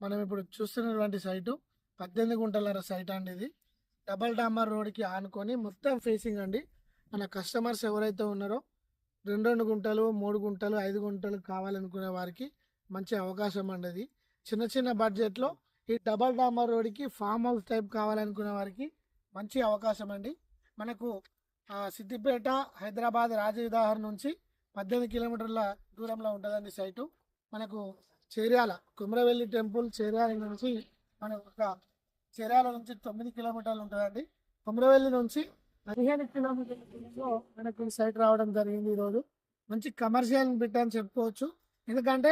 మనం ఇప్పుడు చూస్తున్నటువంటి సైటు 18 గుంటల సైట్ అండి. ఇది డబల్ డాంబర్ రోడ్కి ఆనుకొని మొత్తం ఫేసింగ్ అండి. మన కస్టమర్స్ ఎవరైతే ఉన్నారో 2 గుంటలు 3 గుంటలు 5 గుంటలు కావాలనుకునే వారికి మంచి అవకాశం అండి. అది చిన్న చిన్న బడ్జెట్లో ఈ డబల్ డాంబర్ రోడ్కి ఫామ్ హౌస్ టైప్ కావాలనుకునే వారికి మంచి అవకాశం అండి. మనకు సిద్దిపేట హైదరాబాద్ రాజవిధాహర్ నుంచి 18 కిలోమీటర్ల దూరంలో ఉంటుందండి సైటు. మనకు చేర్యాల కుమ్రవెల్లి టెంపుల్ చేర్యాల నుంచి మనకు చేర్యాల నుంచి 9 కిలోమీటర్లు ఉంటుందండి. కుమ్రవెల్లి నుంచి 15 కిలోమీటర్లలో మనకు సైట్ రావడం జరిగింది. ఈరోజు మంచి కమర్షియల్ బిట్ అని చెప్పుకోవచ్చు. ఎందుకంటే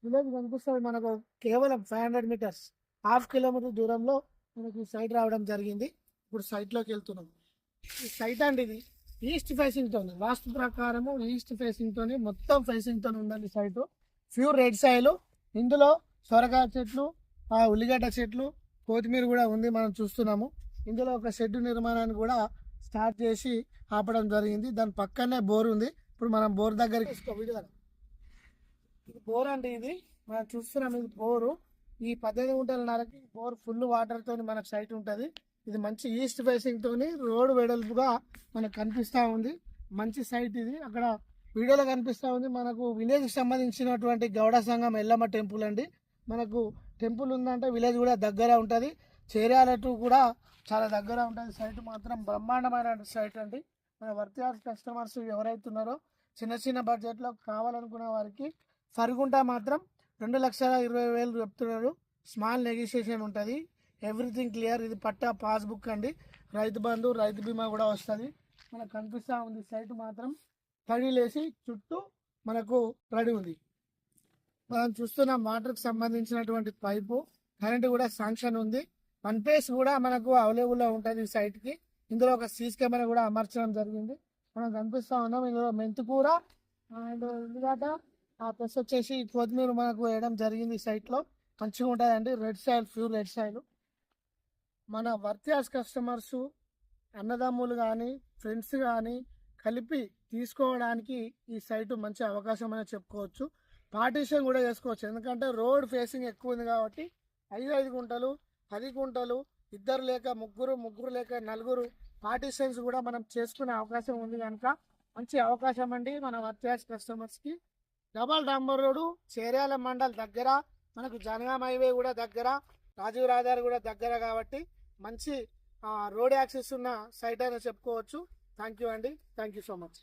విలేజ్ కనిపిస్తుంది మనకు కేవలం 500 మీటర్స్, హాఫ్ కిలోమీటర్ దూరంలో మనకు సైట్ రావడం జరిగింది. ఇప్పుడు సైట్లోకి వెళ్తున్నాం. ఈ సైట్ అండి ఇది ఈస్ట్ ఫేసింగ్తో, వాస్తు ప్రకారము ఈస్ట్ ఫేసింగ్తో మొత్తం ఫేసింగ్తో ఉందండి సైటు. Pure red soil. ఇందులో సొరకాయ చెట్లు, ఉల్లిగడ్డ చెట్లు, కొత్తిమీర కూడా ఉంది, మనం చూస్తున్నాము. ఇందులో ఒక షెడ్ నిర్మాణాన్ని కూడా స్టార్ట్ చేసి ఆపడం జరిగింది. దాని పక్కనే బోర్ ఉంది. ఇప్పుడు మనం బోర్ దగ్గరికి వీడియో ఇది బోర్ అండి. ఇది మనం చూస్తున్నాం. ఇది బోరు. ఈ 18 గుంటలన్నరకి బోర్ ఫుల్ వాటర్తో మనకు సైట్ ఉంటుంది. ఇది మంచి ఈస్ట్ ఫేసింగ్ తోని రోడ్ వెడల్పుగా మనకు కనిపిస్తూ ఉంది. మంచి సైట్ ఇది. అక్కడ వీడియోలో కనిపిస్తూ ఉంది మనకు విలేజ్కి సంబంధించినటువంటి గౌడ సంఘం ఎల్లమ్మ టెంపుల్ అండి. మనకు టెంపుల్ ఉందంటే విలేజ్ కూడా దగ్గర ఉంటుంది. చేర్యాలటు కూడా చాలా దగ్గర ఉంటుంది. సైట్ మాత్రం బ్రహ్మాండమైన సైట్ అండి. మన వర్తియార్ కస్టమర్స్ ఎవరైతే ఉన్నారో చిన్న చిన్న బడ్జెట్లో కావాలనుకున్న వారికి ఫరుగుంటా మాత్రం 2,20,000 చెప్తున్నారు. స్మాల్ నెగోషియేషన్ ఉంటుంది. Everything clear. ఇది పట్టా పాస్బుక్ అండి. రైతు బంధు, రైతు బీమా కూడా వస్తుంది. మనకు కనిపిస్తూ ఉంది. సైట్ మాత్రం తడిలేసి చుట్టూ మనకు రెడీ ఉంది. మనం చూస్తున్న వాటర్కి సంబంధించినటువంటి పైపు, కరెంట్ కూడా శాంక్షన్ ఉంది. వన్ ఫేస్ కూడా మనకు అవైలబుల్లో ఉంటుంది ఈ సైట్కి. ఇందులో ఒక సీసీ కెమెరా కూడా అమర్చడం జరిగింది. మనం కనిపిస్తూ ఉన్నాం. ఇందులో మెంతికూర అండ్ ఉల్లిగడ్డ ప్లస్ వచ్చేసి కొత్తిమీర మనకు వేయడం జరిగింది. ఈ సైట్లో మంచిగా ఉంటుందండి. Red soil, pure red soil. మన వర్తియాస్ కస్టమర్స్, అన్నదమ్ములు కానీ ఫ్రెండ్స్ కానీ కలిపి తీసుకోవడానికి ఈ సైటు మంచి అవకాశం అని చెప్పుకోవచ్చు. పార్టీషన్ కూడా చేసుకోవచ్చు. ఎందుకంటే రోడ్ ఫేసింగ్ ఎక్కువ ఉంది కాబట్టి 5 గుంటలు 10 గుంటలు, ఇద్దరు లేక ముగ్గురు లేక నలుగురు పార్టీషన్స్ కూడా మనం చేసుకునే అవకాశం ఉంది. కనుక మంచి అవకాశం అండి మన వర్తియాస్ కస్టమర్స్కి. డబల్ డాంబర్ రోడ్డు చేర్యాల మండల్ దగ్గర, మనకు జనగాం హైవే కూడా దగ్గర, రాజీవ్ రహదారి కూడా దగ్గర కాబట్టి మంచి రోడ్ యాక్సెస్ ఉన్న సైట్ అని చెప్పుకోవచ్చు. థ్యాంక్ యూ అండి. Thank you so much.